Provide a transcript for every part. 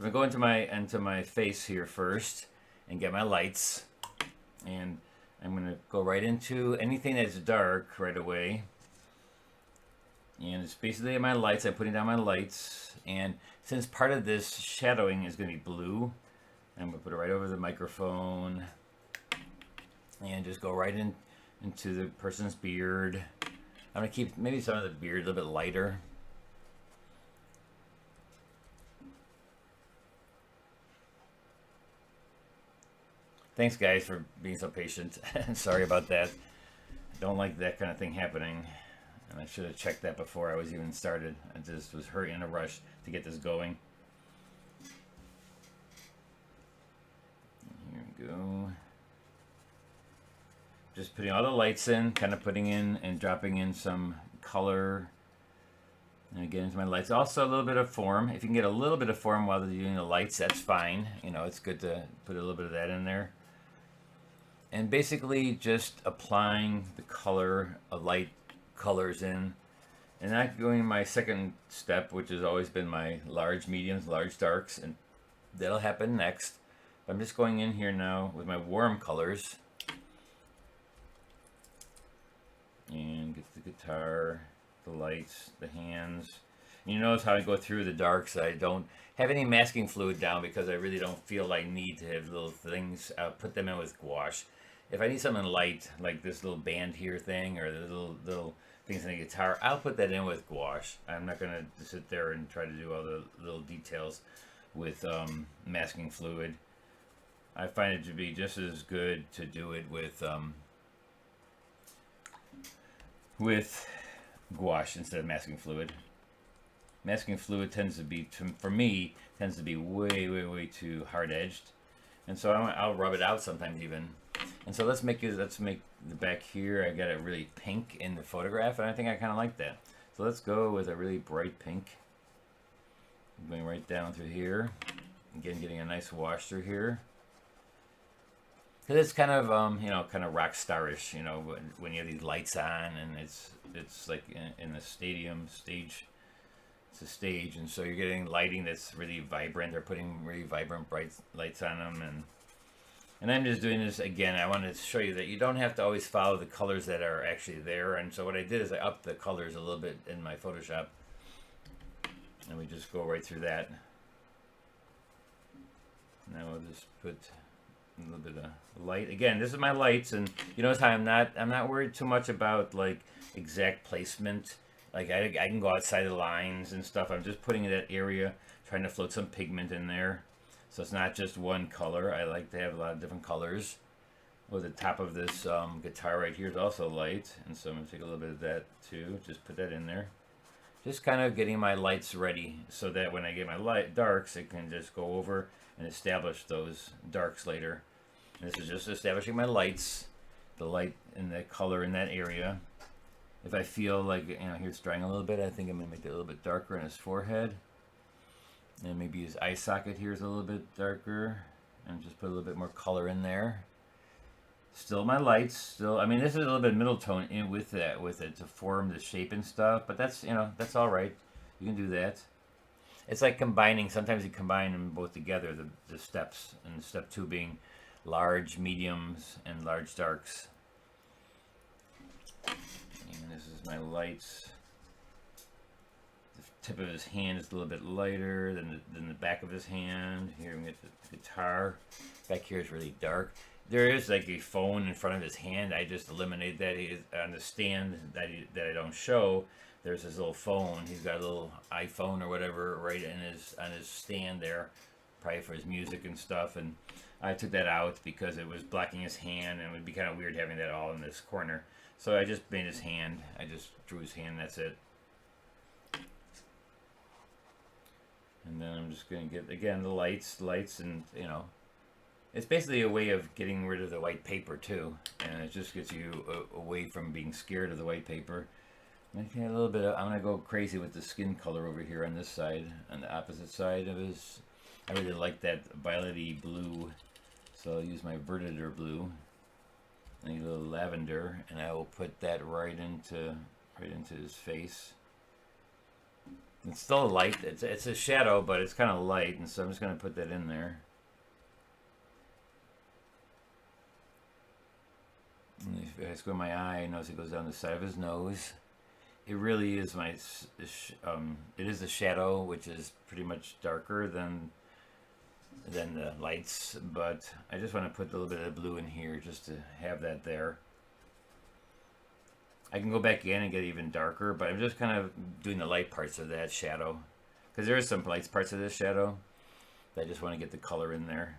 I'm gonna go into my face here first and get my lights, and I'm gonna go right into anything that's dark right away. And it's basically my lights. I'm putting down my lights, and since part of this shadowing is gonna be blue, I'm gonna put it right over the microphone, and just go right into the person's beard. I'm gonna keep maybe some of the beard a little bit lighter. Thanks, guys, for being so patient. Sorry about that. I don't like that kind of thing happening. And I should have checked that before I was even started. I just was hurrying in a rush to get this going. Here we go. Just putting all the lights in, kind of putting in and dropping in some color. And again, into my lights. Also a little bit of form. If you can get a little bit of form while they're doing the lights, that's fine. You know, it's good to put a little bit of that in there. And basically just applying the color of light colors in. And I'm going to my second step, which has always been my large mediums, large darks, and that'll happen next. I'm just going in here now with my warm colors. And get the guitar, the lights, the hands. And you notice how I go through the darks. I don't have any masking fluid down because I really don't feel I need to have little things. I'll put them in with gouache. If I need something light, like this little band here thing, or the little things in the guitar, I'll put that in with gouache. I'm not going to sit there and try to do all the little details with masking fluid. I find it to be just as good to do it with gouache instead of masking fluid. Masking fluid tends to be, for me, tends to be way too hard edged, and so I'll rub it out sometimes even. And so let's make the back here. I got it really pink in the photograph, and I think I kind of like that. So let's go with a really bright pink. I'm going right down through here. Again, getting a nice wash through here. Because it's kind of you know, kind of rock starish, you know, when you have these lights on, and it's like in a stadium stage. It's a stage, and so you're getting lighting that's really vibrant. They're putting really vibrant, bright lights on them, and I'm just doing this again. I wanted to show you that you don't have to always follow the colors that are actually there. And so what I did is I upped the colors a little bit in my Photoshop, and we just go right through that. Now we'll just put a little bit of light. Again, this is my lights, and you notice how I'm not worried too much about like exact placement. Like I can go outside the lines and stuff. I'm just putting in that area, trying to float some pigment in there. So it's not just one color. I like to have a lot of different colors. Well, the top of this guitar right here is also light, and so I'm going to take a little bit of that too. Just put that in there. Just kind of getting my lights ready so that when I get my darks, it can just go over and establish those darks later. And this is just establishing my lights, the light and the color in that area. If I feel like, you know, here it's drying a little bit, I think I'm going to make it a little bit darker in his forehead. And maybe his eye socket here is a little bit darker, and just put a little bit more color in there. Still my lights, still, I mean, this is a little bit middle tone in with it to form the shape and stuff, but that's, you know, that's all right. You can do that. It's like combining, sometimes you combine them both together, the steps, and step 2 being large mediums and large darks. And this is my lights. Tip of his hand is a little bit lighter than the back of his hand. Here we get the guitar. Back here is really dark. There is like a phone in front of his hand. I just eliminated that. He is on the stand that I don't show. There's this little phone. He's got a little iPhone or whatever right on his stand there, probably for his music and stuff. And I took that out because it was blocking his hand, and it would be kind of weird having that all in this corner. So I just made his hand. I just drew his hand. That's it. And then I'm just going to get, again, the lights, and, you know, it's basically a way of getting rid of the white paper, too. And it just gets you away from being scared of the white paper. Okay, a little bit of, I'm going to go crazy with the skin color over here on this side, on the opposite side of his. I really like that violety blue, so I'll use my Vertitor blue. And a little lavender, and I will put that right into his face. It's still a light. It's a shadow, but it's kind of light, and so I'm just going to put that in there. And if I squint my eye, notice it goes down the side of his nose. It really is it is a shadow, which is pretty much darker than the lights, but I just want to put a little bit of blue in here just to have that there. I can go back in and get even darker, but I'm just kind of doing the light parts of that shadow. Because there is some light parts of this shadow that I just want to get the color in there.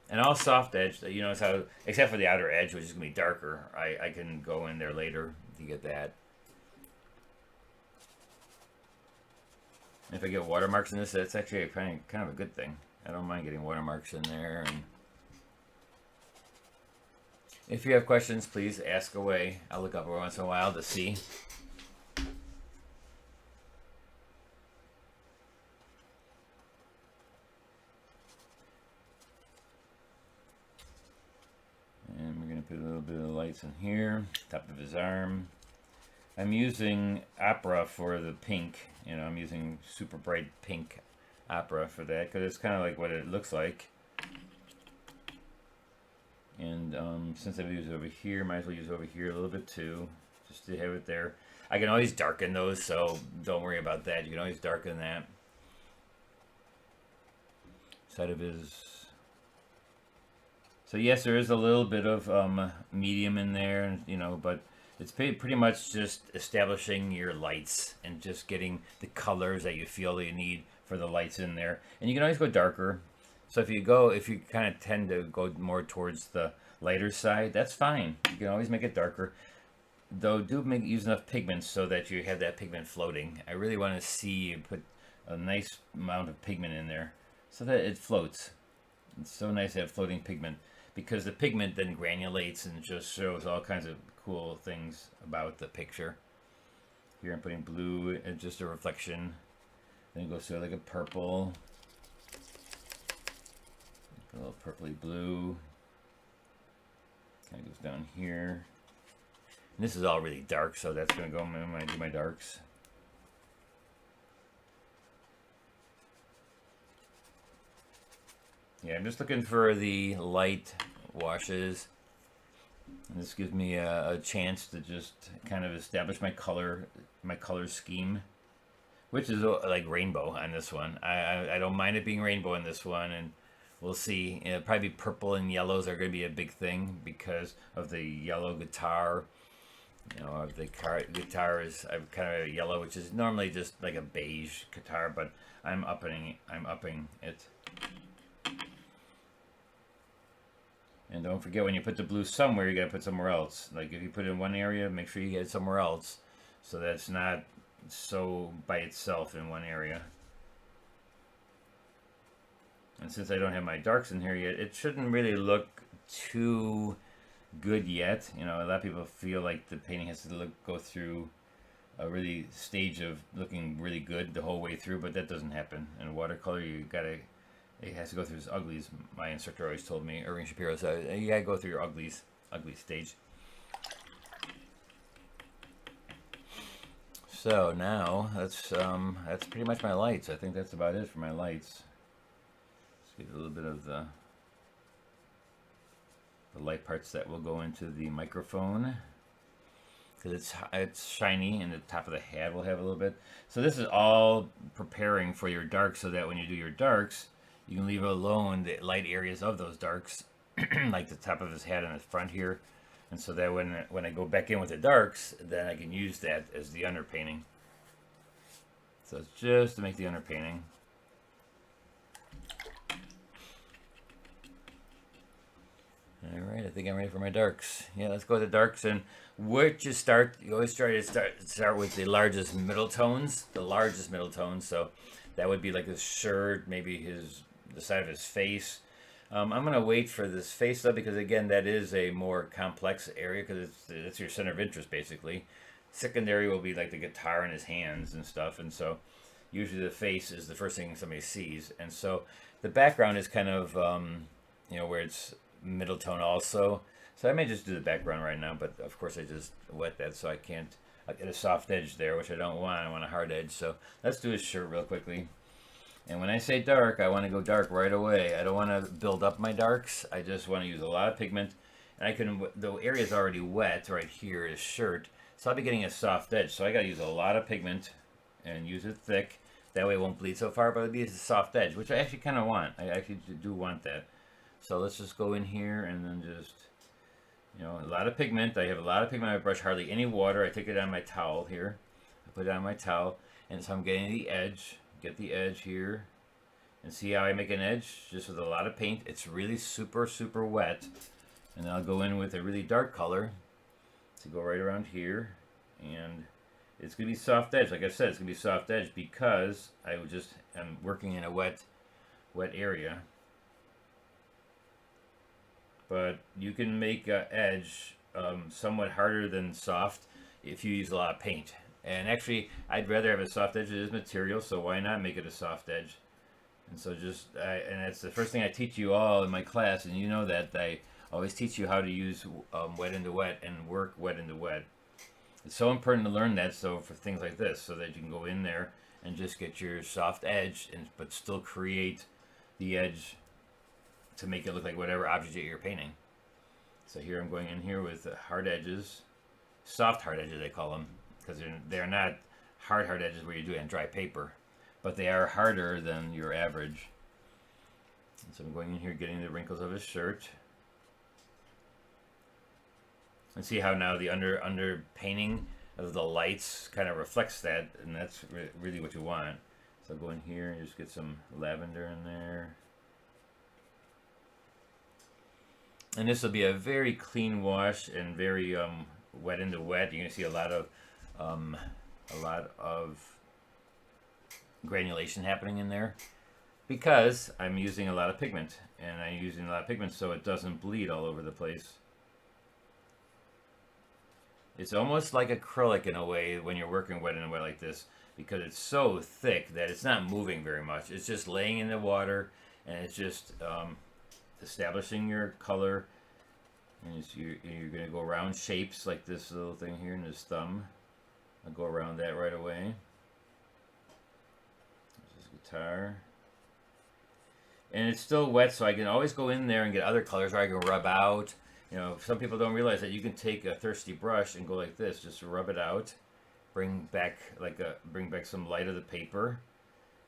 And all soft edge, you notice how, except for the outer edge, which is going to be darker, I can go in there later to get that. And if I get watermarks in this, that's actually kind of a good thing. I don't mind getting watermarks in there. And if you have questions, please ask away. I'll look up every once in a while to see. And we're going to put a little bit of lights in here, top of his arm. I'm using Opera for the pink. You know, I'm using super bright pink Opera for that because it's kind of like what it looks like. And since I've used it over here, might as well use it over here a little bit too, just to have it there. I can always darken those, so don't worry about that. You can always darken that. Side of his... So yes, there is a little bit of medium in there, you know, but it's pretty much just establishing your lights and just getting the colors that you feel that you need for the lights in there. And you can always go darker. So if you kind of tend to go more towards the lighter side, that's fine. You can always make it darker. Though use enough pigments so that you have that pigment floating. I really want to see you put a nice amount of pigment in there so that it floats. It's so nice to have floating pigment because the pigment then granulates and just shows all kinds of cool things about the picture. Here I'm putting blue and just a reflection. Then it goes to like a purple. A little purpley blue. Kind of goes down here. And this is all really dark, so that's going to go when I do my darks. Yeah, I'm just looking for the light washes. And this gives me a chance to just kind of establish my color scheme, which is like rainbow on this one. I don't mind it being rainbow in this one, and we'll see. It'll probably purple and yellows are going to be a big thing because of the yellow guitar. You know, the guitar is kind of yellow, which is normally just like a beige guitar, but I'm upping it. And don't forget, when you put the blue somewhere, you got to put somewhere else. Like if you put it in one area, make sure you get it somewhere else, so that it's not so by itself in one area. And since I don't have my darks in here yet, it shouldn't really look too good yet. You know, a lot of people feel like the painting has to go through a really stage of looking really good the whole way through, but that doesn't happen. In watercolor, it has to go through its uglies. My instructor always told me, Irving Shapiro said, you gotta go through your ugly stage. So now that's pretty much my lights. I think that's about it for my lights. Give a little bit of the light parts that will go into the microphone because it's shiny, and the top of the hat will have a little bit. So this is all preparing for your darks, so that when you do your darks, you can leave alone the light areas of those darks, like the top of his hat and the front here, and so that when I go back in with the darks, then I can use that as the underpainting. So it's just to make the underpainting. Alright, I think I'm ready for my darks. Yeah, let's go with the darks. And where you always try to start with the largest middle tones. So that would be like his shirt, maybe the side of his face. I'm going to wait for this face though, because again, that is a more complex area because it's your center of interest basically. Secondary will be like the guitar in his hands and stuff. And so usually the face is the first thing somebody sees. And so the background is kind of, where it's middle tone also. So I may just do the background right now, but of course I just wet that, so I can't I'll get a soft edge there, which I don't want. I want a hard edge. So let's do his shirt real quickly. And when I say dark, I want to go dark right away. I don't want to build up my darks. I just want to use a lot of pigment. And I can, the area is already wet right here, his shirt. So I'll be getting a soft edge. So I got to use a lot of pigment and use it thick. That way it won't bleed so far, but it'll be a soft edge, which I actually kind of want. I actually do want that. So let's just go in here and then just, you know, a lot of pigment. I have a lot of pigment on my brush, hardly any water. I take it on my towel here. I put it on my towel. And so I'm getting the edge. Get the edge here. And see how I make an edge? Just with a lot of paint. It's really super, super wet. And then I'll go in with a really dark color to go right around here. And it's going to be soft edge. Like I said, it's going to be soft edge because I just am working in a wet area. But you can make an edge somewhat harder than soft if you use a lot of paint. And actually, I'd rather have a soft edge. It is material, so why not make it a soft edge? And so just, and that's the first thing I teach you all in my class, and you know that I always teach you how to use wet into wet and work wet into wet. It's so important to learn that, so for things like this, so that you can go in there and just get your soft edge, but still create the edge to make it look like whatever object you're painting. So here I'm going in here with hard edges, soft hard edges they call them, because they're not hard edges where you do it on dry paper, but they are harder than your average. And so I'm going in here getting the wrinkles of his shirt. And see how now the under painting of the lights kind of reflects that, and that's really what you want. So go in here and just get some lavender in there. And this will be a very clean wash and very wet into wet. You're gonna see a lot of granulation happening in there because I'm using a lot of pigment, and I'm using a lot of pigment so it doesn't bleed all over the place. It's almost like acrylic in a way when you're working wet and wet like this, because it's so thick that it's not moving very much. It's just laying in the water, and it's just establishing your color. And you're going to go around shapes like this little thing here in his thumb. I'll go around that right away. This is guitar. And it's still wet, so I can always go in there and get other colors, or I can rub out. You know, some people don't realize that you can take a thirsty brush and go like this, just rub it out, bring back some light of the paper,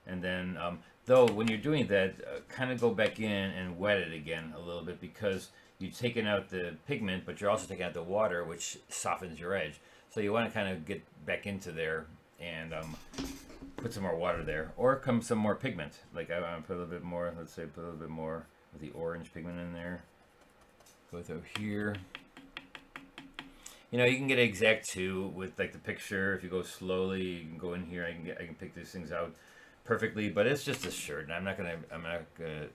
and then though when you're doing that, kind of go back in and wet it again a little bit, because you're taking out the pigment, but you're also taking out the water, which softens your edge. So you want to kind of get back into there and put some more water there, or come some more pigment. Like I want to put a little bit more. Let's say put a little bit more of the orange pigment in there. Go through here. You know, you can get exact too with like the picture. If you go slowly, you can go in here. I can pick these things out perfectly. But it's just a shirt, and I'm not gonna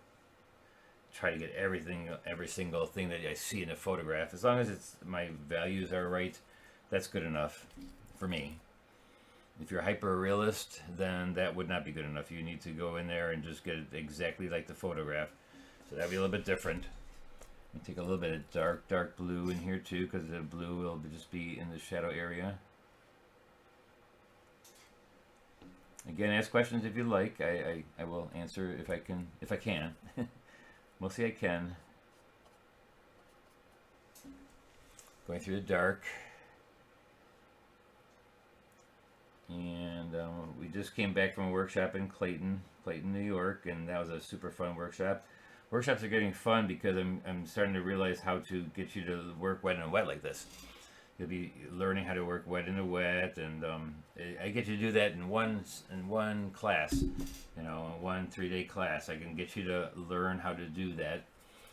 try to get every single thing that I see in a photograph. As long as my values are right, that's good enough for me. If you're hyper realist, then that would not be good enough. You need to go in there and just get it exactly like the photograph. So that'd be a little bit different. Take a little bit of dark blue in here too, because the blue will just be in the shadow area. Again, ask questions if you like. I will answer if I can. Mostly I can. Going through the dark. And we just came back from a workshop in Clayton, New York, and that was a super fun workshop. Workshops are getting fun because I'm starting to realize how to get you to work wet and wet like this. You'll be learning how to work wet into wet, and I get you to do that in one class, you know, a 1 3-day class. I can get you to learn how to do that.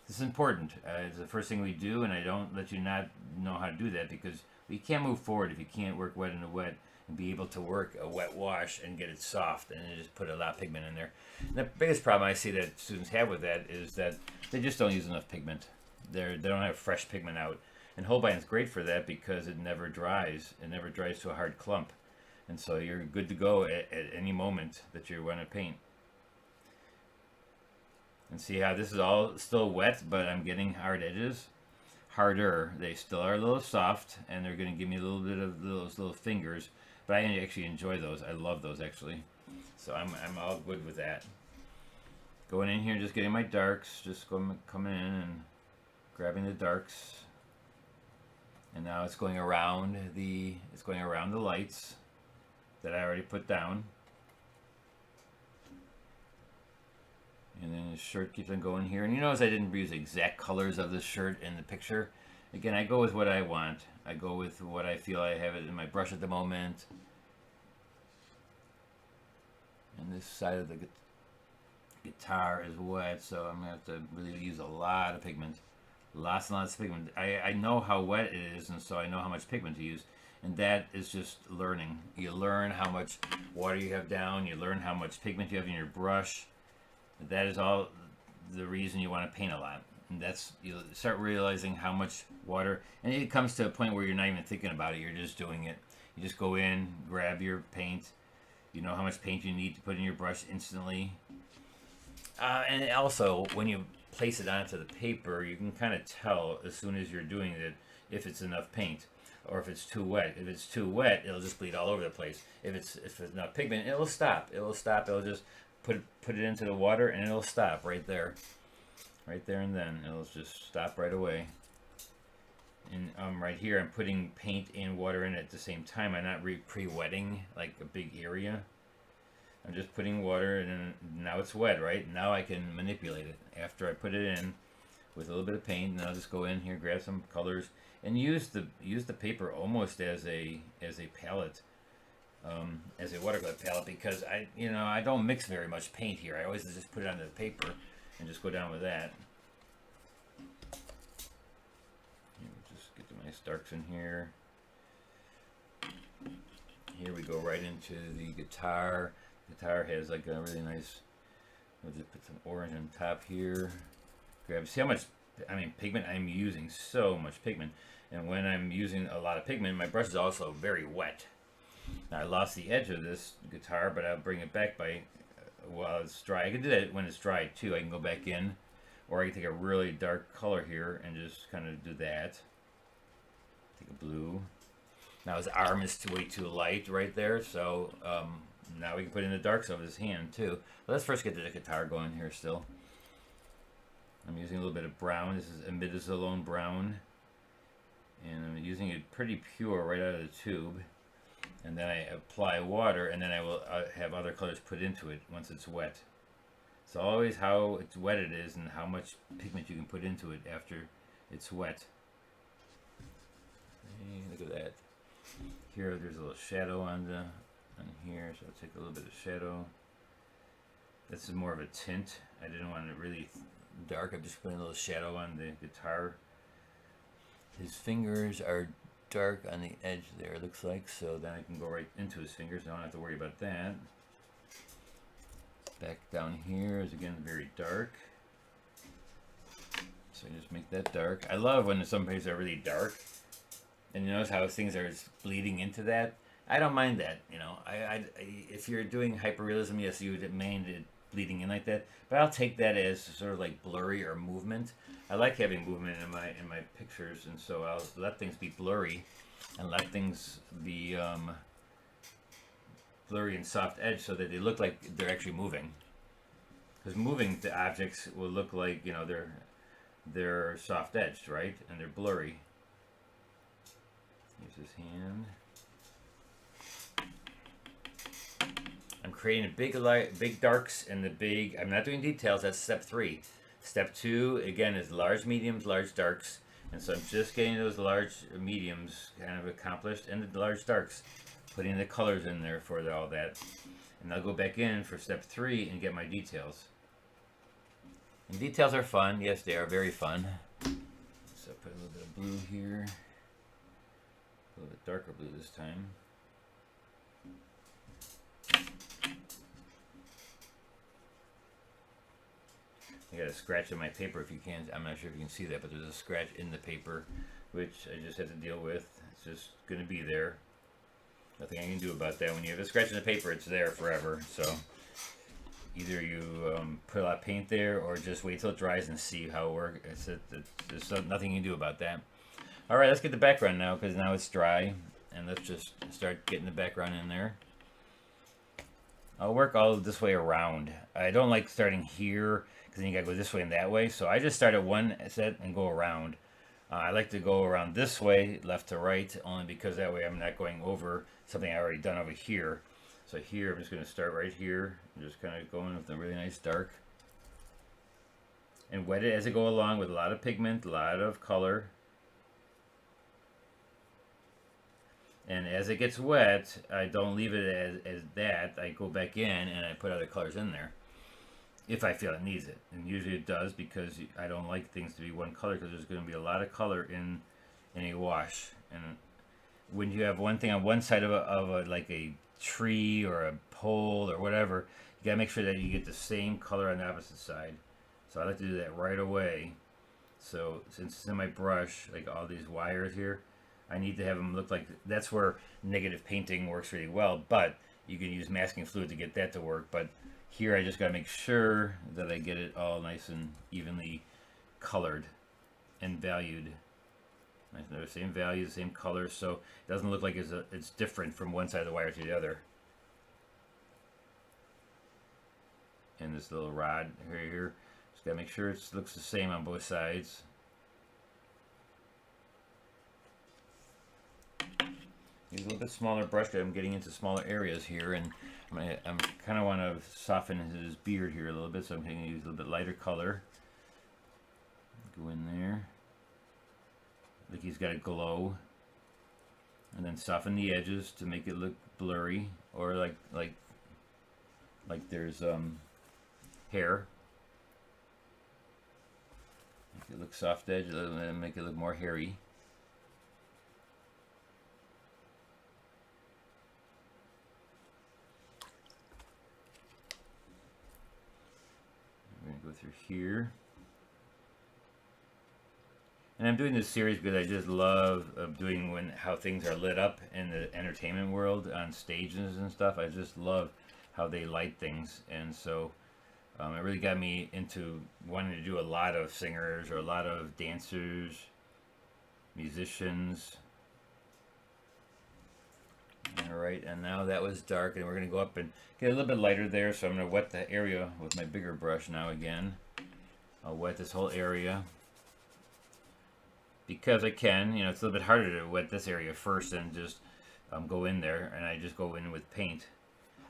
This is important. It's the first thing we do, and I don't let you not know how to do that, because we can't move forward if you can't work wet into wet and be able to work a wet wash and get it soft, and then just put a lot of pigment in there. And the biggest problem I see that students have with that is that they just don't use enough pigment. They don't have fresh pigment out. And Holbein is great for that because it never dries. It never dries to a hard clump. And so you're good to go at any moment that you want to paint. And see how this is all still wet, but I'm getting hard edges. harder. They still are a little soft, and they're going to give me a little bit of those little fingers. But I actually enjoy those. I love those actually. So I'm all good with that. Going in here, just getting my darks, just coming in and grabbing the darks. And now it's going around the lights that I already put down. And then the shirt keeps on going here. And you notice I didn't use exact colors of the shirt in the picture. Again, I go with what I want. I go with what I feel I have it in my brush at the moment. And this side of the guitar is wet, so I'm going to have to really use a lot of pigment. Lots and lots of pigment. I know how wet it is, and so I know how much pigment to use. And that is just learning. You learn how much water you have down. You learn how much pigment you have in your brush. That is all the reason you want to paint a lot. And that's, you start realizing how much water, and it comes to a point where you're not even thinking about it. You're just doing it. You just go in, grab your paint. You know how much paint you need to put in your brush instantly. And also, when you place it onto the paper, you can kind of tell as soon as you're doing it if it's enough paint or if it's too wet. If it's too wet, it'll just bleed all over the place. If it's enough pigment, it'll stop. It'll stop. It'll just put it into the water and it'll stop right there. Right there and then. It'll just stop right away. And right here, I'm putting paint and water in at the same time. I'm not pre-wetting like a big area. I'm just putting water, and now it's wet, right? Now I can manipulate it. After I put it in with a little bit of paint, and I'll just go in here, grab some colors, and use the paper almost as a palette, as a watercolor palette, because I don't mix very much paint here. I always just put it onto the paper and just go down with that. Just get the nice darks in here. Here we go right into the guitar. Guitar has like a really nice, we'll just put some orange on top here. See how much, pigment I'm using, so much pigment. And when I'm using a lot of pigment, my brush is also very wet. Now I lost the edge of this guitar, but I'll bring it back while it's dry. I can do that when it's dry too. I can go back in, or I can take a really dark color here and just kind of do that. Take a blue. Now his arm is way too light right there, so now we can put in the darks of his hand too. But let's first get the guitar going here still. I'm using a little bit of brown. This is imidazolone brown. And I'm using it pretty pure right out of the tube. And then I apply water, and then I will have other colors put into it once it's wet. It's always how it's wet it is and how much pigment you can put into it after it's wet. Hey, look at that. Here there's a little shadow on here, so I'll take a little bit of shadow. This is more of a tint. I didn't want it really dark. I'm just putting a little shadow on the guitar. His fingers are dark on the edge there, it looks like, so then I can go right into his fingers. I don't have to worry about that. Back down here is again very dark. So I just make that dark. I love when some pages are really dark. And you notice how things are bleeding into that. I don't mind that, if you're doing hyperrealism, yes, you would mind it bleeding in like that. But I'll take that as sort of like blurry or movement. I like having movement in my pictures, and so I'll let things be blurry, and let things be blurry and soft edge, so that they look like they're actually moving. Because moving the objects will look like they're soft edged, right, and they're blurry. Use his hand. I'm creating big darks and the big. I'm not doing details. That's step 3. Step 2 again is large mediums, large darks, and so I'm just getting those large mediums kind of accomplished, and the large darks, putting the colors in there for all that, and I'll go back in for step 3 and get my details. And details are fun. Yes, they are very fun. So put a little bit of blue here. A little bit darker blue this time. I got a scratch in my paper if you can. I'm not sure if you can see that, but there's a scratch in the paper, which I just had to deal with. It's just going to be there. Nothing I can do about that. When you have a scratch in the paper, it's there forever. So either you put a lot of paint there or just wait till it dries and see how it works. There's nothing you can do about that. All right, let's get the background now because now it's dry, and let's just start getting the background in there. I'll work all this way around. I don't like starting here because then you gotta go this way and that way. So I just start at one set and go around. I like to go around this way, left to right, only because that way I'm not going over something I already done over here. So here, I'm just going to start right here. I'm just kind of going with a really nice dark. And wet it as I go along with a lot of pigment, a lot of color. And as it gets wet, I don't leave it as that. I go back in and I put other colors in there. If I feel it needs it. And usually it does because I don't like things to be one color because there's going to be a lot of color in a wash. And when you have one thing on one side of a like a tree or a pole or whatever, you got to make sure that you get the same color on the opposite side. So I like to do that right away. So since it's in my brush, like all these wires here, I need to have them look like, that's where negative painting works really well, but you can use masking fluid to get that to work. But here I just got to make sure that I get it all nice and evenly colored and valued. Nice, the same value, the same color, so it doesn't look like it's different from one side of the wire to the other. And this little rod here, just got to make sure it looks the same on both sides. Use a little bit smaller brush because I'm getting into smaller areas here, and I'm kind of want to soften his beard here a little bit, so I'm going to use a little bit lighter color. Go in there, like he's got a glow, and then soften the edges to make it look blurry, or like there's hair. Make it look soft edge, and make it look more hairy. Go through here, and I'm doing this series because I just love doing how things are lit up in the entertainment world on stages and stuff. I just love how they light things, and so it really got me into wanting to do a lot of singers or a lot of dancers, musicians. Alright, and now that was dark, and we're going to go up and get a little bit lighter there, so I'm going to wet the area with my bigger brush now again. I'll wet this whole area because I can. You know, it's a little bit harder to wet this area first and just go in there, and I just go in with paint.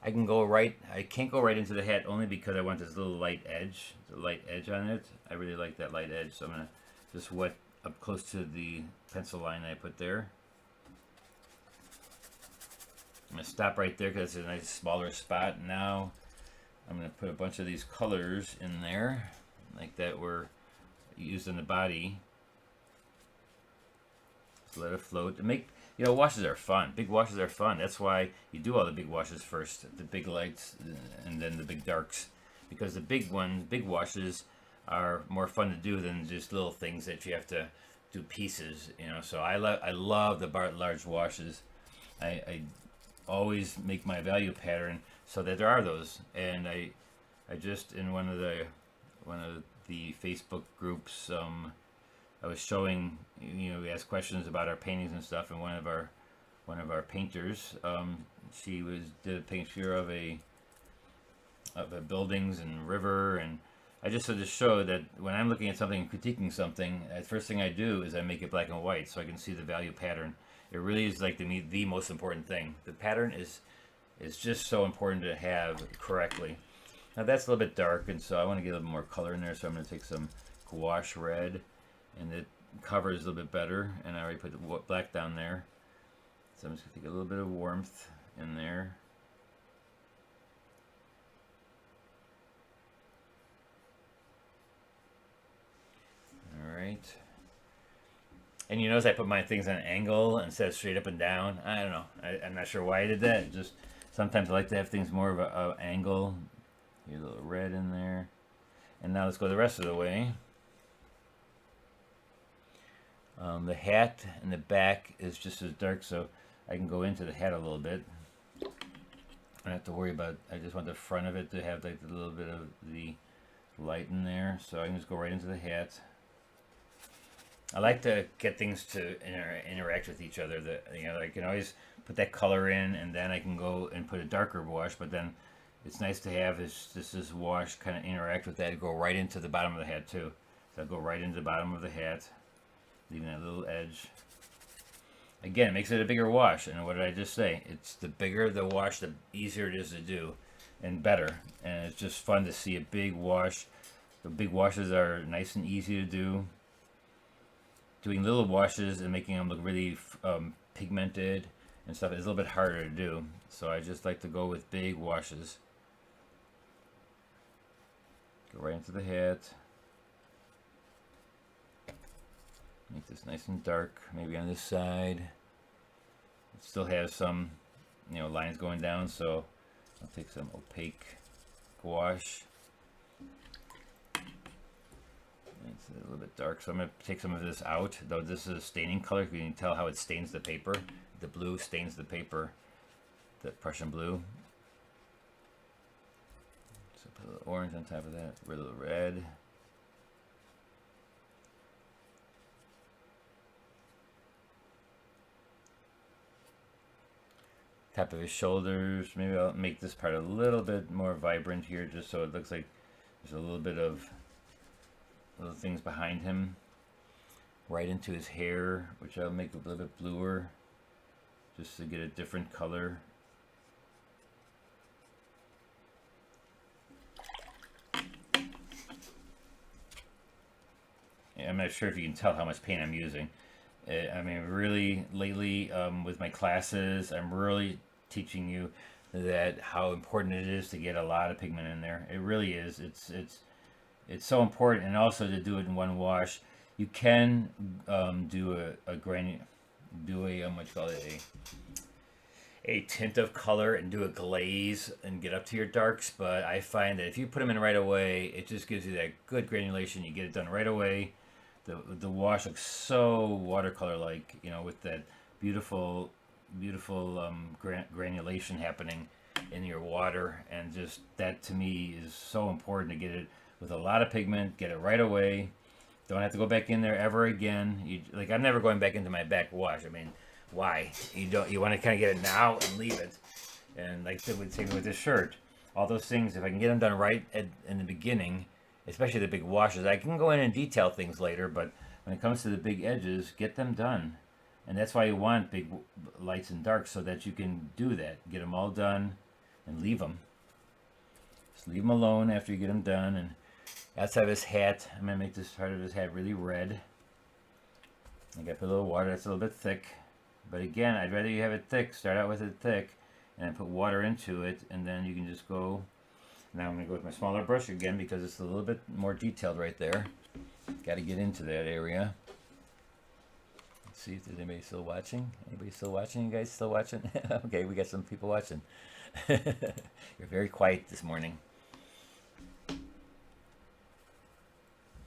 I can't go right into the hat only because I want this little light edge, on it. I really like that light edge, so I'm going to just wet up close to the pencil line I put there. I'm going to stop right there because it's a nice smaller spot. Now I'm going to put a bunch of these colors in there, like that were used in the body. Just let it float. To make, you know, washes are fun. Big washes are fun. That's why you do all the big washes first, the big lights, and then the big darks, because the big washes are more fun to do than just little things that you have to do pieces. You know, so I love the large washes. I always make my value pattern so that there are those, and I just in one of the Facebook groups, I was showing, you know, we asked questions about our paintings and stuff, and one of our painters, she did a picture of a buildings and river, and I just sort of show that when I'm looking at something and critiquing something, the first thing I do is I make it black and white so I can see the value pattern. It really is, like, to me, the most important thing. The pattern is just so important to have correctly. Now that's a little bit dark, and so I want to get a little more color in there, so I'm going to take some gouache red, and it covers a little bit better, and I already put the black down there. So I'm just going to take a little bit of warmth in there. Alright. And you notice I put my things on an angle instead of straight up and down. I don't know. I'm not sure why I did that. Just sometimes I like to have things more of an angle. Get a little red in there. And now let's go the rest of the way. The hat and the back is just as dark, so I can go into the hat a little bit. I don't have to worry about, I just want the front of it to have like a little bit of the light in there, so I can just go right into the hat. I like to get things to interact with each other. That, you know, I can always put that color in, and then I can go and put a darker wash. But then it's nice to have this wash kind of interact with that and go right into the bottom of the hat too. So I'll go right into the bottom of the hat, leaving that little edge. Again, it makes it a bigger wash. And what did I just say? It's the bigger the wash, the easier it is to do, and better. And it's just fun to see a big wash. The big washes are nice and easy to do. Doing little washes and making them look really pigmented and stuff is a little bit harder to do. So I just like to go with big washes. Go right into the hat. Make this nice and dark, maybe on this side. It still has some, you know, lines going down, so I'll take some opaque gouache. It's a little bit dark, so I'm going to take some of this out. Though this is a staining color, you can tell how it stains the paper. The blue stains the paper, the Prussian blue. So put a little orange on top of that, a little red. Top of his shoulders. Maybe I'll make this part a little bit more vibrant here, just so it looks like there's a little bit of little things behind him. Right into his hair, which I'll make a little bit bluer, just to get a different color. I'm not sure if you can tell how much paint I'm using. I mean, really, lately with my classes, I'm really teaching you that how important it is to get a lot of pigment in there. It really is. It's so important, and also to do it in one wash. You can do a tint of color and do a glaze and get up to your darks, but I find that if you put them in right away, it just gives you that good granulation. You get it done right away. The wash looks so watercolor like, you know, with that beautiful granulation happening in your water, and just that to me is so important to get it with a lot of pigment, get it right away. Don't have to go back in there ever again. Like, I'm never going back into my back wash. I mean, why? You want to kind of get it now and leave it. And like the same with this shirt, all those things, if I can get them done right in the beginning, especially the big washes, I can go in and detail things later, but when it comes to the big edges, get them done. And that's why you want big lights and darks, so that you can do that. Get them all done and leave them. Just leave them alone after you get them done. And outside of his hat, I'm going to make this part of his hat really red. I got to put a little water. That's a little bit thick. But again, I'd rather you have it thick. Start out with it thick and then put water into it. And then you can just go. Now I'm going to go with my smaller brush again, because it's a little bit more detailed right there. Got to get into that area. Let's see if there's anybody still watching. Anybody still watching? You guys still watching? Okay, we got some people watching. You're very quiet this morning.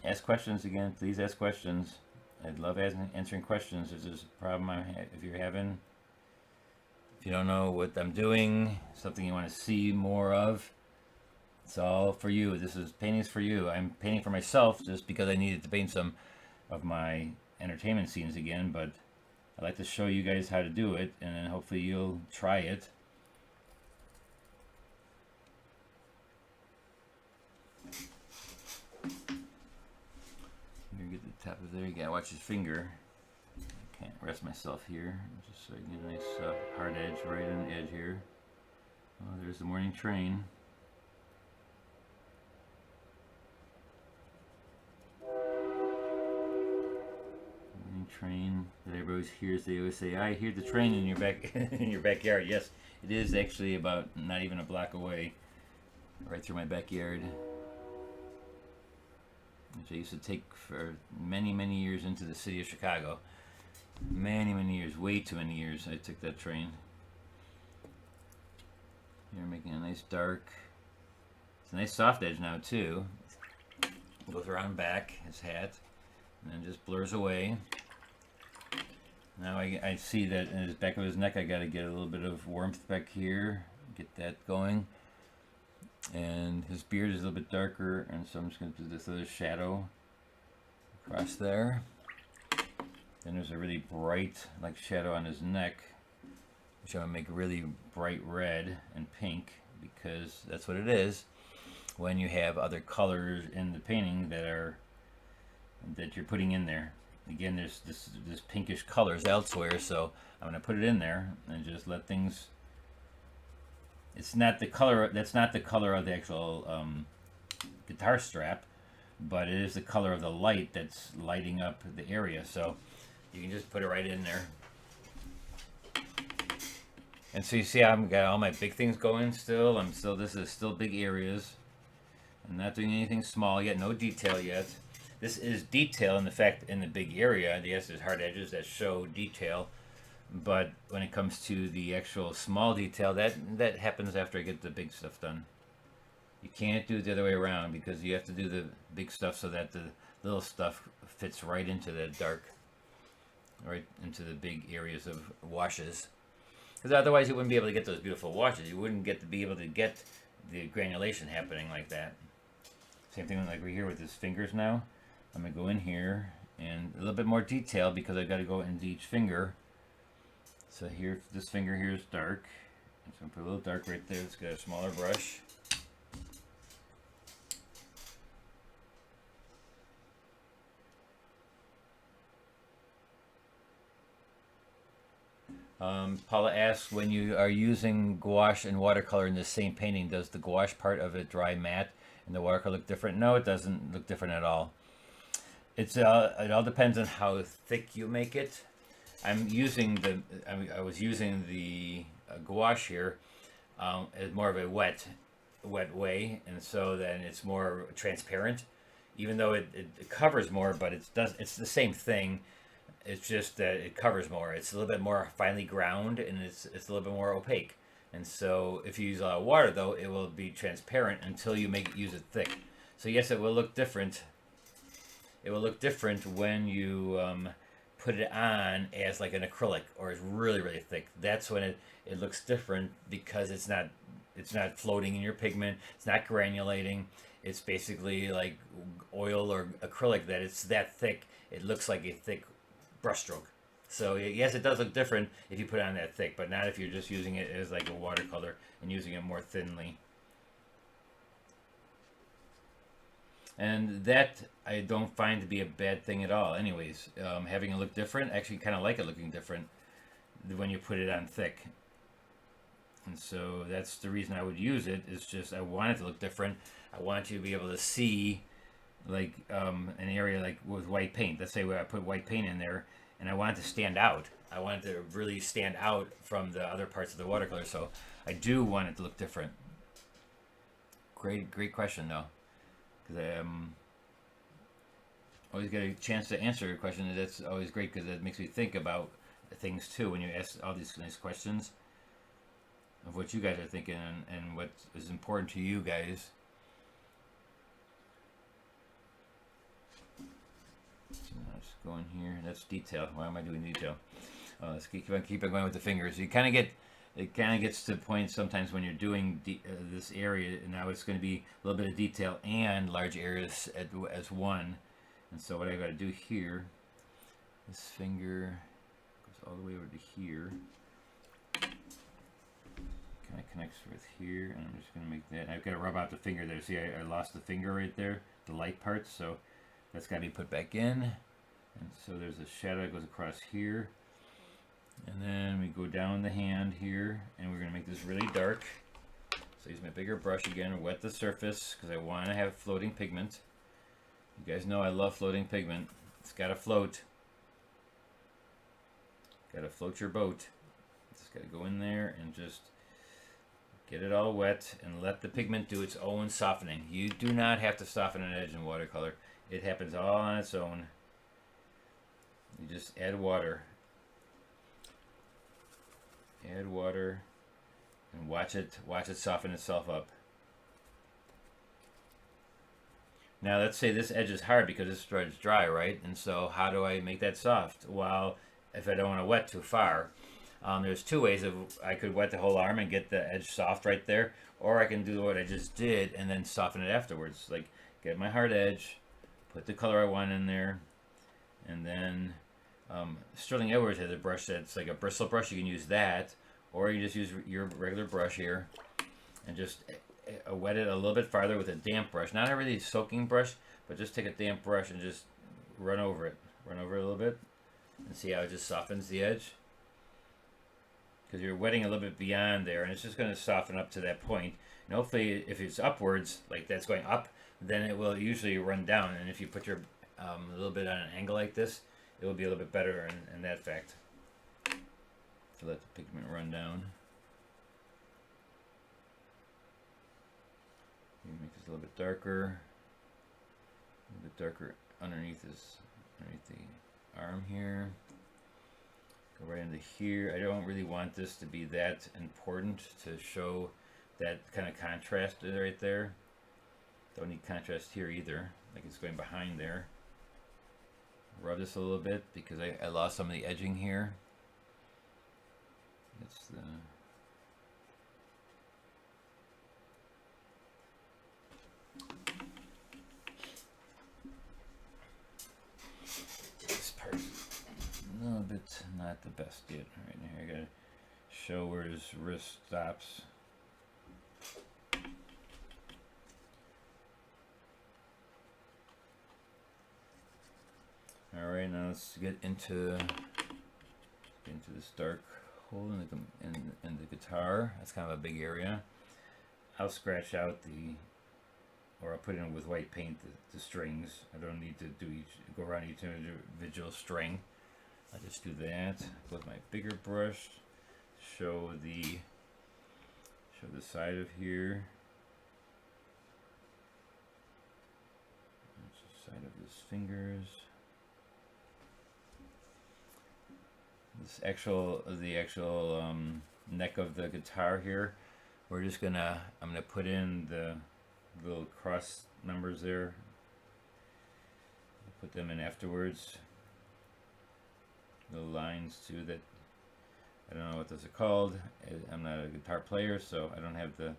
Ask questions again. Please ask questions. I'd love answering questions. If there's a problem if you're having, if you don't know what I'm doing, something you want to see more of, it's all for you. This is painting's for you. I'm painting for myself just because I needed to paint some of my entertainment scenes again, but I'd like to show you guys how to do it, and then hopefully you'll try it. You get the top of there. You gotta watch his finger. I can't rest myself here, just so I can get a nice hard edge right on the edge here. Oh, there's the morning train. Train that everybody always hears. They always say, "I hear the train in your in your backyard." Yes, it is actually about not even a block away, right through my backyard, which I used to take for many years into the city of Chicago. Many years, way too many years. I took that train. Here, making a nice dark. It's a nice soft edge now too. Goes around back his hat, and then just blurs away. Now I see that in his back of his neck, I got to get a little bit of warmth back here, Get that going. And his beard is a little bit darker, and so I'm just going to do this little shadow across there. Then there's a really bright like shadow on his neck, which I'm going to make really bright red and pink, because that's what it is when you have other colors in the painting that you're putting in there. Again, there's this pinkish colors elsewhere, so I'm going to put it in there and just let things. It's not the color. That's not the color of the actual guitar strap, but it is the color of the light that's lighting up the area. So you can just put it right in there. And so you see, I've got all my big things going still. This is still big areas. I'm not doing anything small yet. No detail yet. This is detail in the fact in the big area. Yes, there's hard edges that show detail, but when it comes to the actual small detail, that happens after I get the big stuff done. You can't do it the other way around, because you have to do the big stuff so that the little stuff fits right into the dark, right into the big areas of washes. Because otherwise you wouldn't be able to get those beautiful washes. You wouldn't be able to get the granulation happening like that. Same thing like we're here with his fingers now. I'm going to go in here and a little bit more detail, because I've got to go into each finger. So here, this finger here is dark. So I'm going to put a little dark right there. Let's get a smaller brush. Paula asks, when you are using gouache and watercolor in the same painting, does the gouache part of it dry matte and the watercolor look different? No, it doesn't look different at all. It all depends on how thick you make it. I was using the gouache here as more of a wet way, and so then it's more transparent, even though it covers more, but it's the same thing. It's just that it covers more. It's a little bit more finely ground, and it's a little bit more opaque. And so if you use a lot of water, though, it will be transparent until you use it thick. So yes, it will look different. It will look different when you put it on as like an acrylic, or it's really, really thick. That's when it looks different, because it's not floating in your pigment. It's not granulating. It's basically like oil or acrylic that it's that thick. It looks like a thick brushstroke. So yes, it does look different if you put it on that thick, but not if you're just using it as like a watercolor and using it more thinly. And that I don't find to be a bad thing at all. Anyways, having it look different, I actually kind of like it looking different when you put it on thick. And so that's the reason I would use it. It's just I want it to look different. I want you to be able to see like an area like with white paint. Let's say I put white paint in there, and I want it to stand out. I want it to really stand out from the other parts of the watercolor. So I do want it to look different. Great question though, because I always get a chance to answer your question. And that's always great, because it makes me think about things too when you ask all these nice questions of what you guys are thinking and what is important to you guys. So let's go in here. That's detail. Why am I doing detail? Let's keep on going with the fingers. It kind of gets to the point sometimes when you're doing this area, and now it's going to be a little bit of detail and large areas as one. And so what I got to do here, this finger goes all the way over to here. Kind of connects with here, and I'm just going to make that. I've got to rub out the finger there. See, I lost the finger right there, the light part, so that's got to be put back in. And so there's a shadow that goes across here. And then we go down the hand here, and we're going to make this really dark. So use my bigger brush again, wet the surface, because I want to have floating pigment. You guys know I love floating pigment. It's got to float. Got to float your boat. Just got to go in there and just get it all wet and let the pigment do its own softening. You do not have to soften an edge in watercolor. It happens all on its own. You just add water. Add water and watch it soften itself up. Now let's say this edge is hard because this is dry, right? And so how do I make that soft? Well, if I don't want to wet too far, There's two ways of I could wet the whole arm and get the edge soft right there, or I can do what I just did and then soften it afterwards. Like get my hard edge, put the color I want in there, and then Sterling Edwards has a brush that's like a bristle brush. You can use that, or you just use your regular brush here and just wet it a little bit farther with a damp brush. Not a really soaking brush, but just take a damp brush and just run over it. Run over it a little bit and see how it just softens the edge. Because you're wetting a little bit beyond there, and it's just going to soften up to that point. And hopefully, if it's upwards, like that's going up, then it will usually run down. And if you put your a little bit on an angle like this, it will be a little bit better in that fact. So let the pigment run down. Make this a little bit darker. A little bit darker underneath the arm here. Go right into here. I don't really want this to be that important to show that kind of contrast right there. Don't need contrast here either, like it's going behind there. Rub this a little bit because I lost some of the edging here. It's the a little bit not the best yet. Right here, I gotta show where his wrist stops. All right, now let's get into this dark hole in the guitar. That's kind of a big area. I'll scratch out or I'll put in with white paint the strings. I don't need to go around each individual string. I just do that with my bigger brush. Show the side of here. That's the side of his fingers. The actual neck of the guitar here. I'm gonna put in the little cross numbers there. Put them in afterwards. Little lines too that I don't know what those are called. I'm not a guitar player, so I don't have the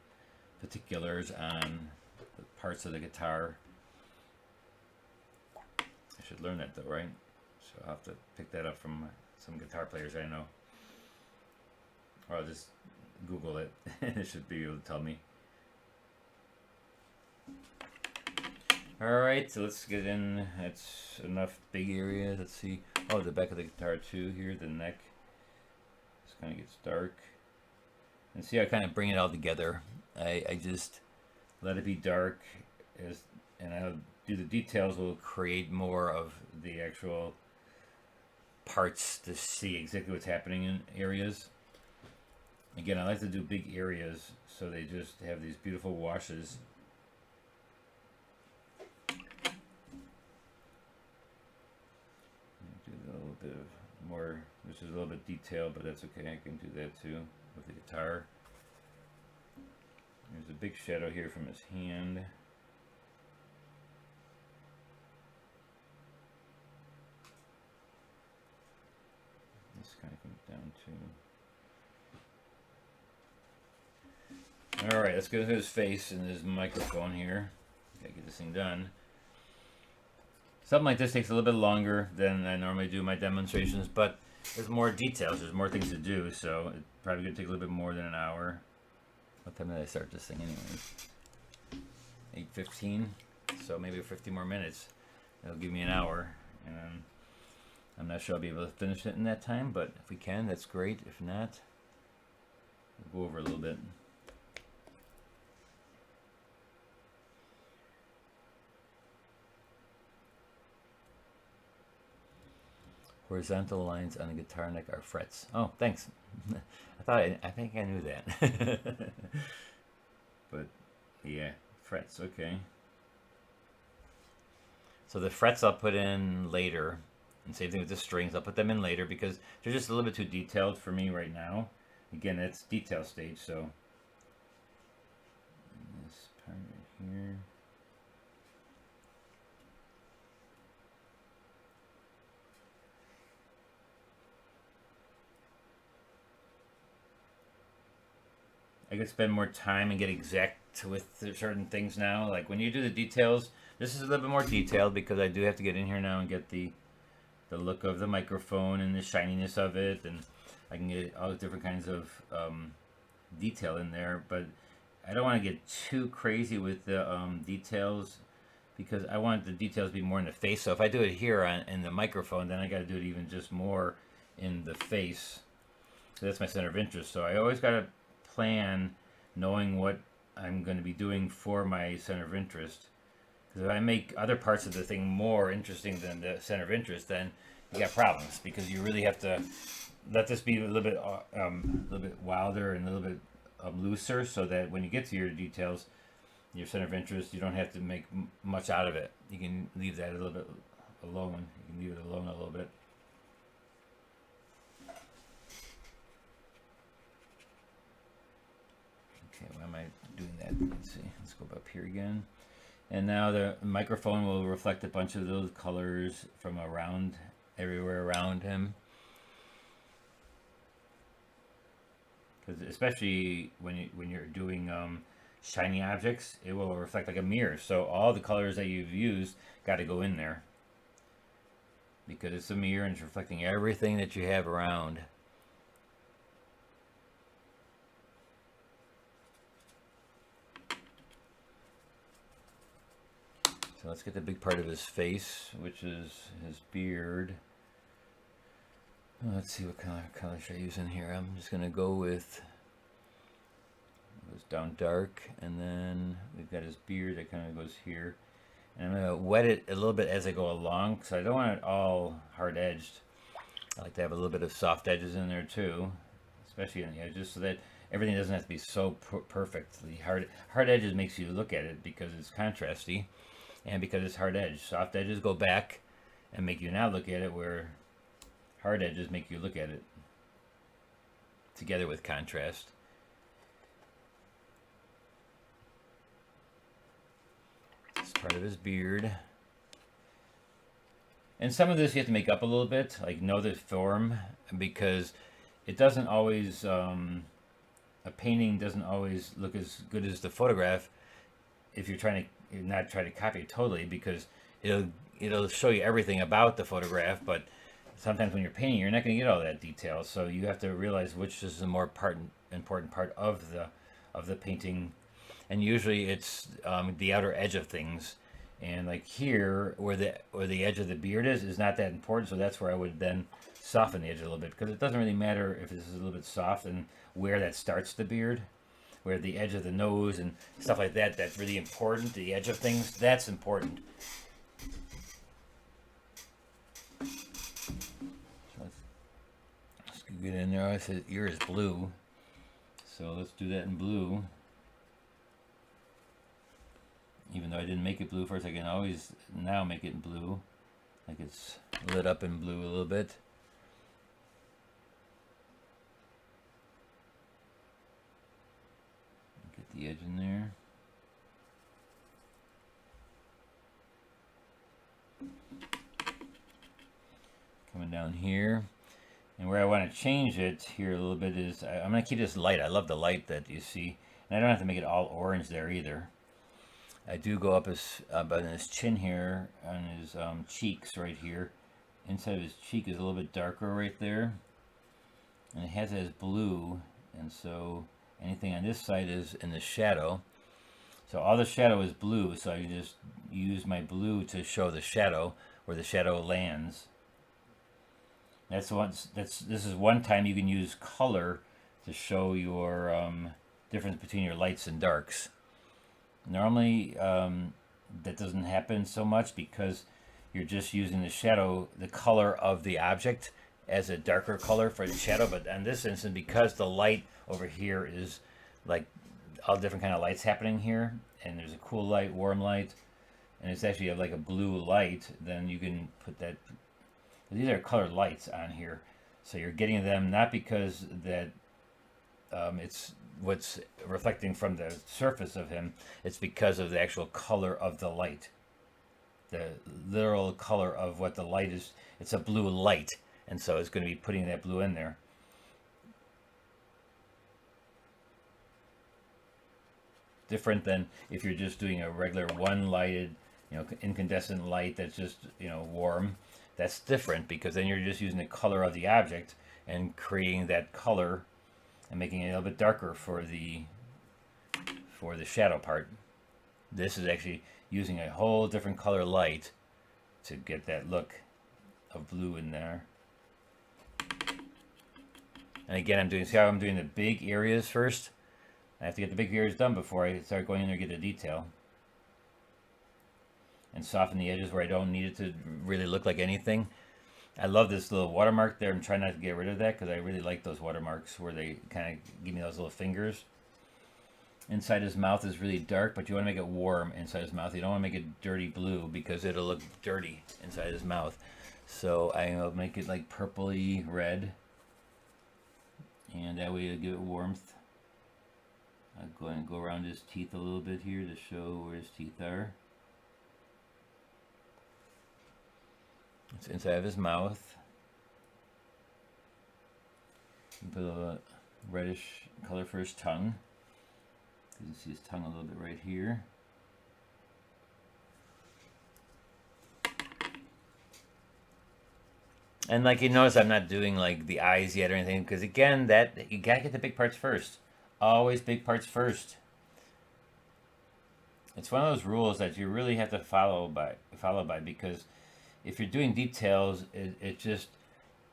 particulars on the parts of the guitar. I should learn that though, right? So I'll have to pick that up from some guitar players I know. Or I'll just Google it. It should be able to tell me. Alright, so let's get in. That's enough big areas. Let's see. Oh, the back of the guitar too here, the neck. This kind of gets dark. And see, I kind of bring it all together. I just let it be dark, and I'll do the details. Will create more of the actual parts to see exactly what's happening in areas. Again, I like to do big areas so they just have these beautiful washes. Do a little bit of more, this is a little bit detailed, but that's okay. I can do that too with the guitar. There's a big shadow here from his hand. This kind of comes down to. Alright, let's go to his face and his microphone here. Gotta get this thing done. Something like this takes a little bit longer than I normally do my demonstrations, but there's more details, there's more things to do, so it's probably gonna take a little bit more than an hour. What time did I start this thing anyway? 8:15, so maybe 50 more minutes. It'll give me an hour, and I'm not sure I'll be able to finish it in that time, but if we can, that's great. If not, we'll go over a little bit. Horizontal lines on the guitar neck are frets. Oh, thanks. I think I knew that. But yeah, frets, okay. So the frets I'll put in later, and same thing with the strings. I'll put them in later because they're just a little bit too detailed for me right now. Again, that's detail stage, so this part right here. I could spend more time and get exact with certain things now. Like when you do the details, this is a little bit more detailed because I do have to get in here now and get the look of the microphone and the shininess of it, and I can get all the different kinds of detail in there. But I don't want to get too crazy with the details because I want the details to be more in the face. So if I do it here in the microphone, then I got to do it even just more in the face. So that's my center of interest. So I always got to plan knowing what I'm going to be doing for my center of interest. Because if I make other parts of the thing more interesting than the center of interest, then you got problems because you really have to let this be a little bit wilder and a little bit looser, so that when you get to your details, your center of interest, you don't have to make much out of it. You can leave that a little bit alone. You can leave it alone a little bit. Okay, why am I doing that? Let's see. Let's go up here again. And now the microphone will reflect a bunch of those colors from around, everywhere around him. Because especially when you're doing shiny objects, it will reflect like a mirror. So all the colors that you've used got to go in there. Because it's a mirror and it's reflecting everything that you have around. So let's get the big part of his face, which is his beard. Let's see what kind of color should I use in here. I'm just going to go with, it goes down dark, and then we've got his beard that kind of goes here. And I'm going to wet it a little bit as I go along, because I don't want it all hard edged. I like to have a little bit of soft edges in there too, especially in the edges, so that everything doesn't have to be so perfectly hard. Hard edges makes you look at it because it's contrasty. And because it's hard edge. Soft edges go back and make you not look at it, where hard edges make you look at it together with contrast. It's part of his beard. And some of this you have to make up a little bit, like know the form, because it doesn't always, a painting doesn't always look as good as the photograph if you're trying to not try to copy it totally, because it'll show you everything about the photograph, but sometimes when you're painting, you're not going to get all that detail. So you have to realize which is the more important part of the painting, and usually it's the outer edge of things. And like here, where the edge of the beard is not that important. So that's where I would then soften the edge a little bit, because it doesn't really matter if this is a little bit soft and where that starts the beard. Where the edge of the nose and stuff like that, that's really important. The edge of things, that's important. So let's get in there. I said ear is blue. So let's do that in blue. Even though I didn't make it blue first, I can always now make it in blue. Like it's lit up in blue a little bit. The edge in there. Coming down here. And where I want to change it here a little bit is, I'm going to keep this light. I love the light that you see. And I don't have to make it all orange there either. I do go up his, about his chin here, on his cheeks right here. Inside of his cheek is a little bit darker right there. And it has it as blue. And so anything on this side is in the shadow. So all the shadow is blue, so I just use my blue to show the shadow, where the shadow lands. This is one time you can use color to show your difference between your lights and darks. Normally that doesn't happen so much because you're just using the shadow, the color of the object, as a darker color for the shadow. But in this instance, because the light over here is like all different kind of lights happening here, and there's a cool light, warm light, and it's actually like a blue light, then you can put that, these are colored lights on here, so you're getting them not because that it's what's reflecting from the surface of him, it's because of the actual color of the light, the literal color of what the light is. It's a blue light, and so it's going to be putting that blue in there. different than if you're just doing a regular one lighted, incandescent light that's just, warm. That's different because then you're just using the color of the object and creating that color and making it a little bit darker for the shadow part. This is actually using a whole different color light to get that look of blue in there. And again, see how I'm doing the big areas first? I have to get the big areas done before I start going in there and get the detail. And soften the edges where I don't need it to really look like anything. I love this little watermark there. I'm trying not to get rid of that because I really like those watermarks where they kind of give me those little fingers. Inside his mouth is really dark, but you want to make it warm inside his mouth. You don't want to make it dirty blue because it'll look dirty inside his mouth. So I'll make it like purpley red. And that way it'll give it warmth. I'm going to go around his teeth a little bit here to show where his teeth are. It's inside of his mouth. Put a little reddish color for his tongue. You can see his tongue a little bit right here. And like you notice, I'm not doing like the eyes yet or anything because again, that you gotta get the big parts first. Always big parts first. It's one of those rules that you really have to follow by because if you're doing details, it just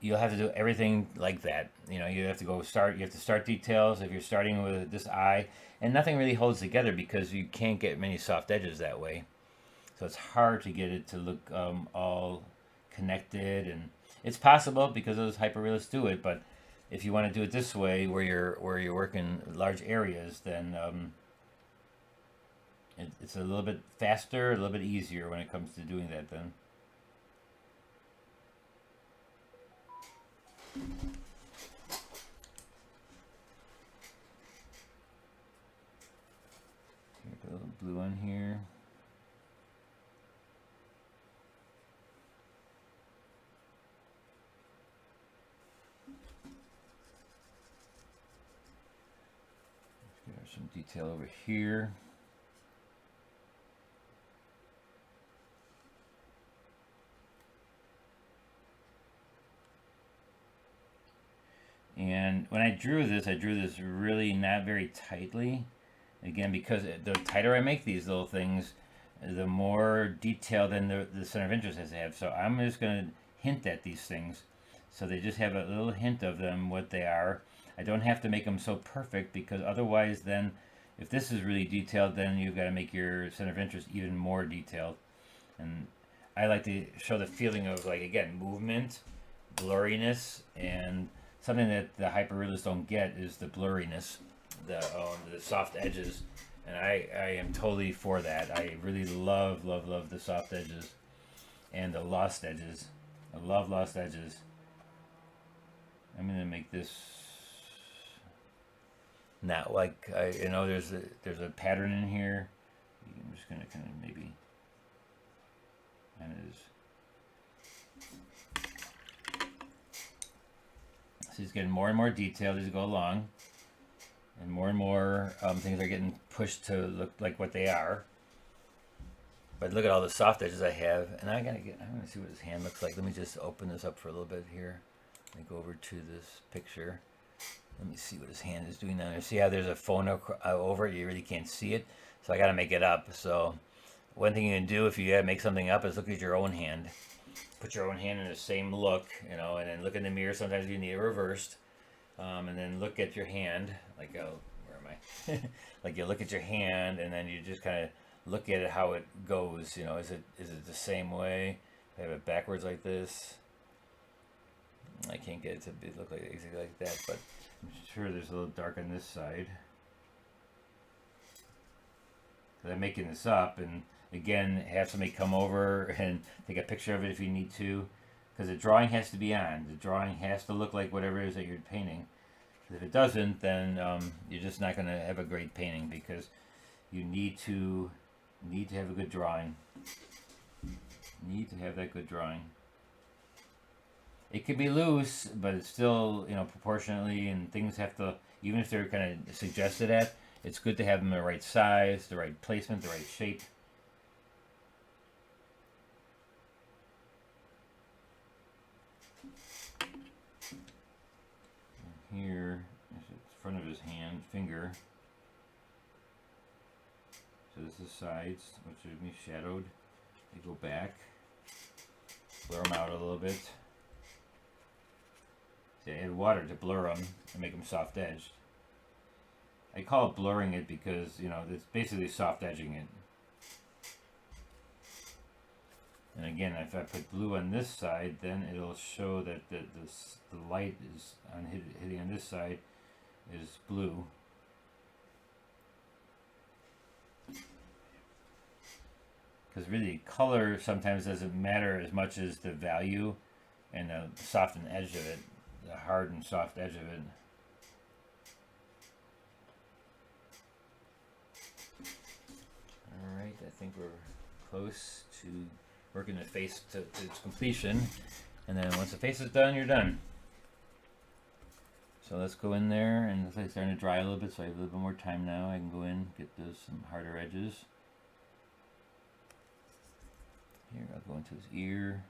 you'll have to do everything like that. You have to start details if you're starting with this eye, and nothing really holds together because you can't get many soft edges that way. So it's hard to get it to look all connected, and it's possible because those hyperrealists do it. But if you want to do it this way, where you're working large areas, then it's a little bit faster, a little bit easier when it comes to doing that. Then. Put a little blue on here. Let's get some detail over here. And when I drew this really not very tightly. Again, because the tighter I make these little things, the more detail then the center of interest has to have. So I'm just going to hint at these things. So they just have a little hint of them, what they are. I don't have to make them so perfect because otherwise then, if this is really detailed, then you've got to make your center of interest even more detailed. And I like to show the feeling of, like, again, movement, blurriness, and something that the hyperrealists don't get is the blurriness, the soft edges, and I am totally for that. I really love the soft edges and the lost edges. I love lost edges. I'm gonna make this not like there's a pattern in here. I'm just gonna kind of maybe So he's getting more and more detailed as you go along, and more things are getting pushed to look like what they are. But look at all the soft edges I have, and I'm gonna see what his hand looks like. Let me just open this up for a little bit here. Let me go over to this picture. Let me see what his hand is doing down there. See how there's a phone over it? You really can't see it, so I gotta make it up. So one thing you can do if you make something up is look at your own hand. Put your own hand in the same look, and then look in the mirror. Sometimes you need it reversed, and then look at your hand. Like, where am I? Like you look at your hand, and then you just kind of look at it how it goes. Is it the same way? I have it backwards like this. I can't get it to look like exactly like that, but I'm sure there's a little dark on this side. I'm making this up, and again, have somebody come over and take a picture of it if you need to, because the drawing has to be on. The drawing has to look like whatever it is that you're painting. If it doesn't, then you're just not going to have a great painting, because you need to have a good drawing. You need to have that good drawing. It could be loose, but it's still, proportionately, and things have to, even if they're kind of suggested at, it's good to have them the right size, the right placement, the right shape. Here is the front of his finger. So this is the sides, which would be shadowed. They go back, blur them out a little bit. See, I add water to blur them and make them soft edged. I call it blurring it because, you know, it's basically soft edging it. And again, if I put blue on this side, then it'll show that the light is on hitting on this side is blue. Because really, color sometimes doesn't matter as much as the value and the softened edge of it, the hard and soft edge of it. Alright, I think we're close to working the face to its completion. And then once the face is done, you're done. So let's go in there, and it's starting to dry a little bit, so I have a little bit more time now. I can go in, get those some harder edges. Here, I'll go into his ear.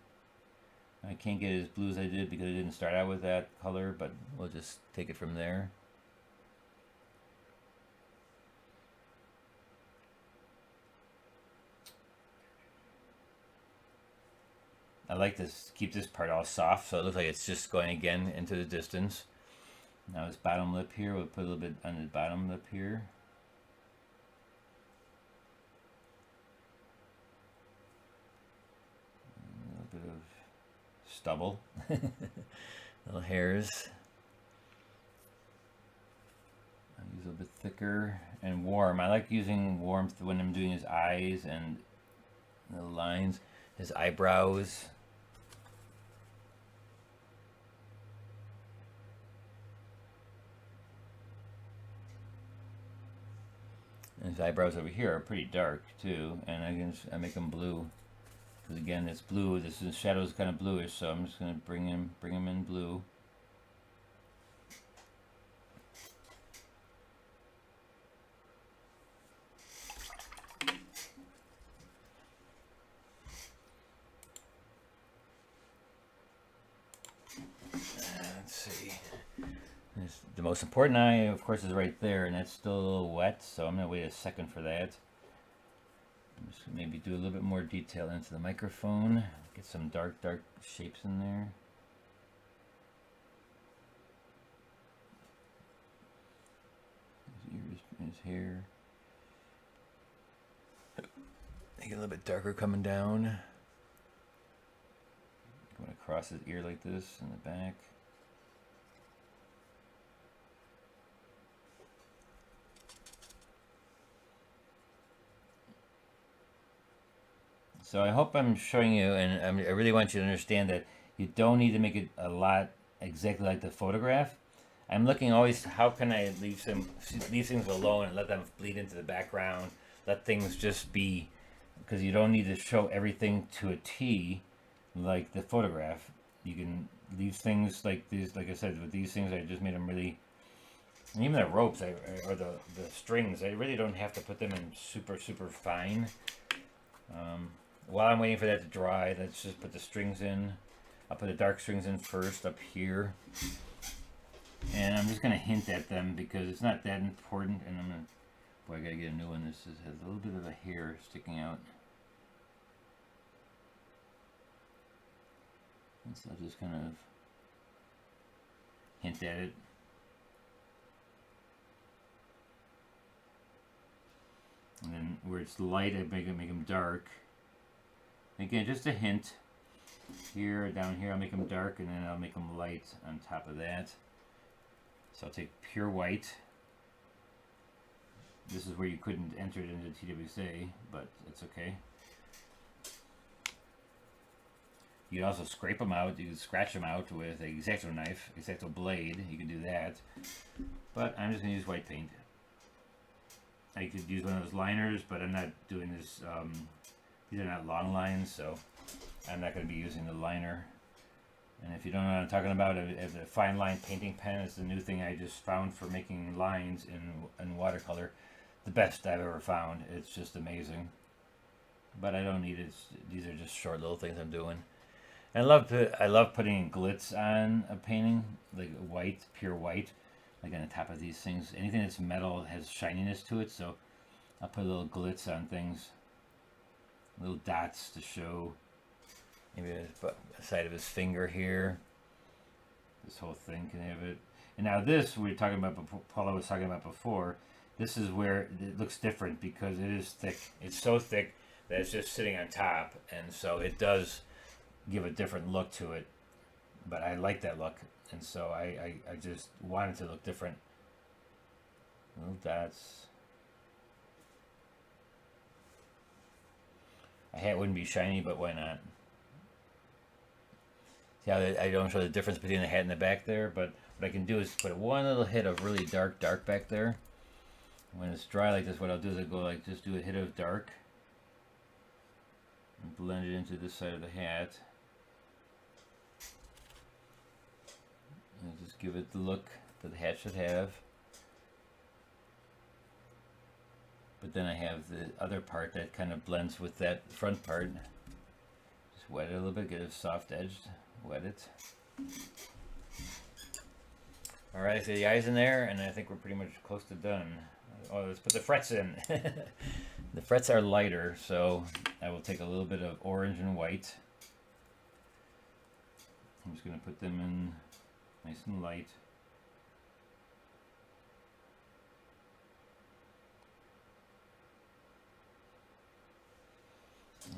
I can't get it as blue as I did because I didn't start out with that color, but we'll just take it from there. I like to keep this part all soft, so it looks like it's just going again into the distance. Now his bottom lip here, we'll put a little bit on the bottom lip here. A little bit of stubble, little hairs. I'll use a little bit thicker and warm. I like using warmth when I'm doing his eyes and the lines, his eyebrows. And his eyebrows over here are pretty dark too, and I make them blue because again it's blue. This shadow is kind of bluish, so I'm just going to bring him in blue. Let's see. The most important eye, of course, is right there, and that's still a little wet, so I'm going to wait a second for that. I'm just going to maybe do a little bit more detail into the microphone. Get some dark shapes in there. His ears, his hair. Make it a little bit darker coming down. Going across his ear like this in the back. So I hope I'm showing you, and I really want you to understand that you don't need to make it a lot exactly like the photograph. I'm looking always, how can I leave things alone and let them bleed into the background, let things just be, because you don't need to show everything to a T like the photograph. You can leave things like these, like I said, with these things, I just made them really, and even the ropes, or the strings, I really don't have to put them in super fine. While I'm waiting for that to dry, let's just put the strings in. I'll put the dark strings in first up here. And I'm just going to hint at them because it's not that important. And I'm going to, boy, I got to get a new one. This has a little bit of a hair sticking out. And so I'll just kind of hint at it. And then where it's light, I make them dark. Again, just a hint. Here, down here, I'll make them dark, and then I'll make them light on top of that. So I'll take pure white. This is where you couldn't enter it into TWSA, but it's okay. You can also scrape them out. You can scratch them out with an X-Acto knife, X-Acto blade. You can do that. But I'm just going to use white paint. I could use one of those liners, but I'm not doing this. These are not long lines, so I'm not going to be using the liner. And if you don't know what I'm talking about, a fine line painting pen is the new thing I just found for making lines in watercolor. The best I've ever found. It's just amazing. But I don't need it. These are just short little things I'm doing. And I love putting glitz on a painting, like white, pure white, like on the top of these things. Anything that's metal has shininess to it, so I'll put a little glitz on things, little dots to show. Maybe the side of his finger here. This whole thing can have it. And now this we were talking about, Paula was talking about before. This is where it looks different because it is thick. It's so thick that it's just sitting on top, and so it does give a different look to it. But I like that look, and so I just want it to look different. Little dots. A hat wouldn't be shiny, but why not? See how I don't show the difference between the hat and the back there, but what I can do is put one little hit of really dark back there. When it's dry like this, what I'll do is I go like, just do a hit of dark and blend it into this side of the hat. And just give it the look that the hat should have. But then I have the other part that kind of blends with that front part. Just wet it a little bit, get it soft edged, wet it. Alright, so the eyes in there, and I think we're pretty much close to done. Oh, let's put the frets in. The frets are lighter, so I will take a little bit of orange and white. I'm just going to put them in nice and light.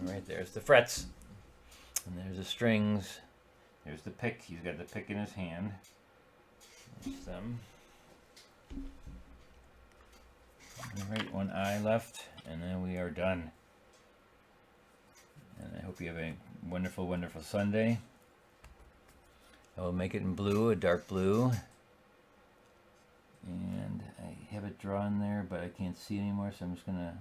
Alright, there's the frets. And there's the strings. There's the pick. He's got the pick in his hand. There's them. Alright, one eye left, and then we are done. And I hope you have a wonderful, wonderful Sunday. I will make it in blue, a dark blue. And I have it drawn there, but I can't see anymore, so I'm just going to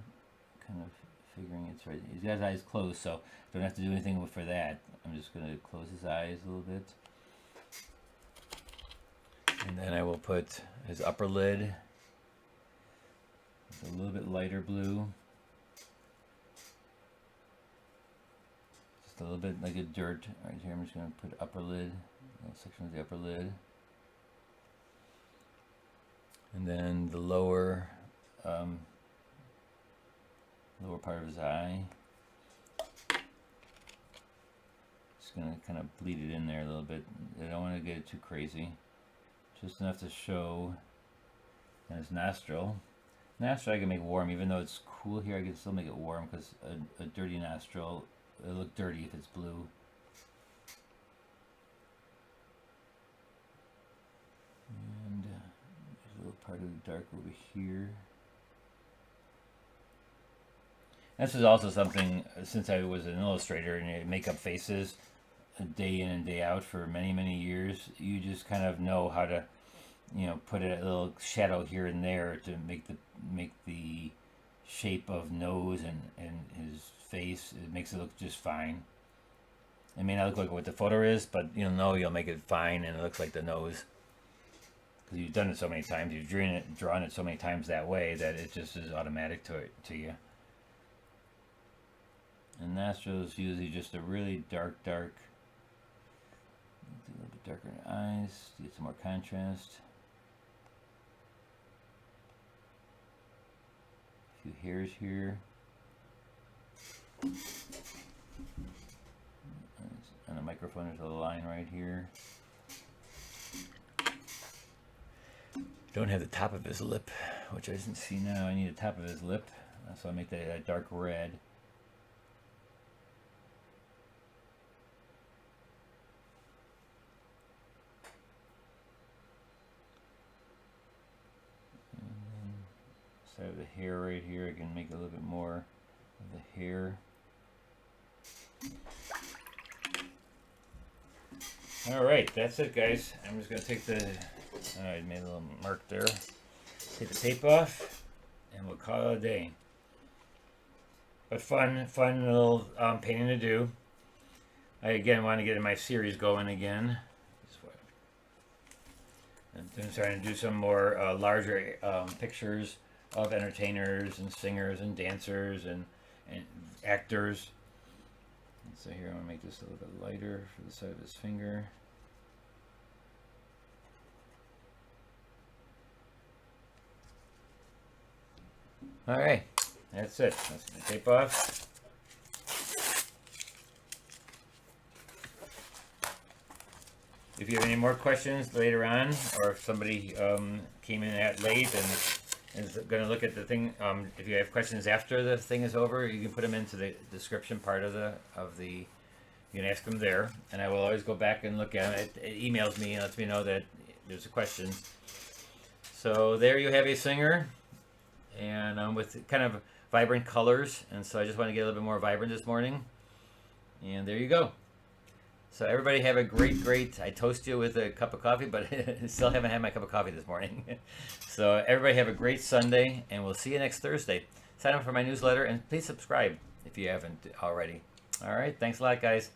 kind of figuring it's right. He's got his eyes closed, so don't have to do anything for that. I'm just going to close his eyes a little bit. And then I will put his upper lid. It's a little bit lighter blue. Just a little bit like a dirt right here. I'm just going to put upper lid, a little section of the upper lid. And then the lower part of his eye. Just going to kind of bleed it in there a little bit. I don't want to get it too crazy. Just enough to show his nostril. Nostril I can make warm, even though it's cool here. I can still make it warm because a dirty nostril, it'll look dirty if it's blue. And there's a little part of the dark over here. This is also something, since I was an illustrator and make up faces day in and day out for many, many years, you just kind of know how to, you know, put a little shadow here and there to make the shape of nose and his face. It makes it look just fine. It may not look like what the photo is, but you'll know you'll make it fine and it looks like the nose. Because you've done it so many times, you've drawn it so many times that way that it just is automatic to you. And nostrils usually just a really dark, a little bit darker in the eyes to get some more contrast. A few hairs here. On the microphone there's a line right here. Don't have the top of his lip, which I didn't see now. I need the top of his lip, so I make that a dark red. Side of the hair right here, I can make a little bit more of the hair. Alright, that's it guys. I'm just going to take the, I made a little mark there. Take the tape off and we'll call it a day. But fun little painting to do. I again want to get my series going again. And I'm starting to do some more larger pictures of entertainers and singers and dancers and actors. And so here I'm going to make this a little bit lighter for the side of his finger. All right, that's it. That's the tape off. If you have any more questions later on, or if somebody came in at late and is going to look at the thing, if you have questions after the thing is over, you can put them into the description part of the. You can ask them there, and I will always go back and look at it. It emails me and lets me know that there's a question. So there you have a singer, and with kind of vibrant colors, and so I just want to get a little bit more vibrant this morning. And there you go. So everybody have a great, I toast you with a cup of coffee, but still haven't had my cup of coffee this morning. So everybody have a great Sunday, and we'll see you next Thursday. Sign up for my newsletter, and please subscribe if you haven't already. All right, thanks a lot, guys.